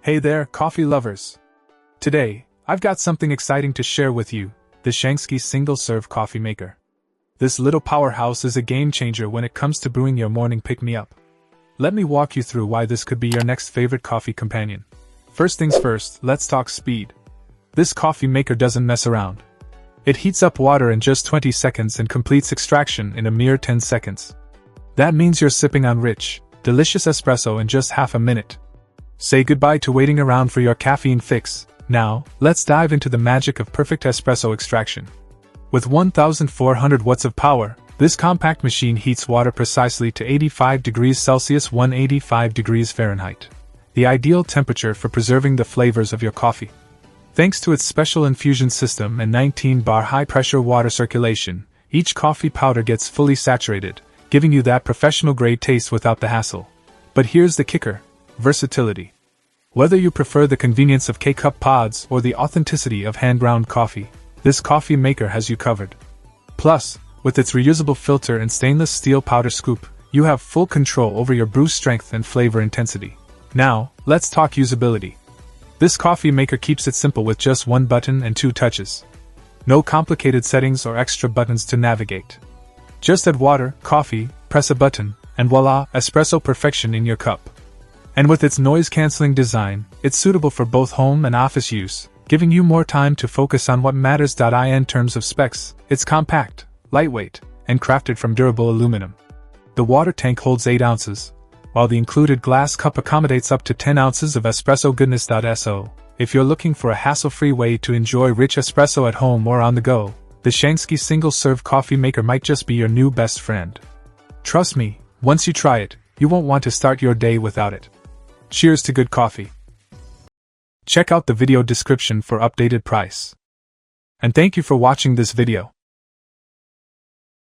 Hey there, coffee lovers! Today, I've got something exciting to share with you, the SHANGSKY single-serve coffee maker. This little powerhouse is a game-changer when it comes to brewing your morning pick-me-up. Let me walk you through why this could be your next favorite coffee companion. First things first, let's talk speed. This coffee maker doesn't mess around. It heats up water in just 20 seconds and completes extraction in a mere 10 seconds. That means you're sipping on rich, delicious espresso in just half a minute. Say goodbye to waiting around for your caffeine fix. Now, let's dive into the magic of perfect espresso extraction. With 1,400 watts of power, this compact machine heats water precisely to 85 degrees Celsius (185 degrees Fahrenheit), the ideal temperature for preserving the flavors of your coffee. Thanks to its special infusion system and 19-bar high-pressure water circulation, each coffee powder gets fully saturated, giving you that professional-grade taste without the hassle. But here's the kicker: versatility. Whether you prefer the convenience of K-cup pods or the authenticity of hand-ground coffee, this coffee maker has you covered. Plus, with its reusable filter and stainless steel powder scoop, you have full control over your brew strength and flavor intensity. Now, let's talk usability. This coffee maker keeps it simple with just one button and 2 touches. No complicated settings or extra buttons to navigate. Just add water, coffee, press a button, and voila, espresso perfection in your cup. And with its noise-canceling design, it's suitable for both home and office use, giving you more time to focus on what matters. In terms of specs, it's compact, lightweight, and crafted from durable aluminum. The water tank holds 8 ounces, while the included glass cup accommodates up to 10 ounces of espresso goodness. So, if you're looking for a hassle-free way to enjoy rich espresso at home or on the go, the SHANGSKY single-serve coffee maker might just be your new best friend. Trust me, once you try it, you won't want to start your day without it. Cheers to good coffee. Check out the video description for updated price. And thank you for watching this video.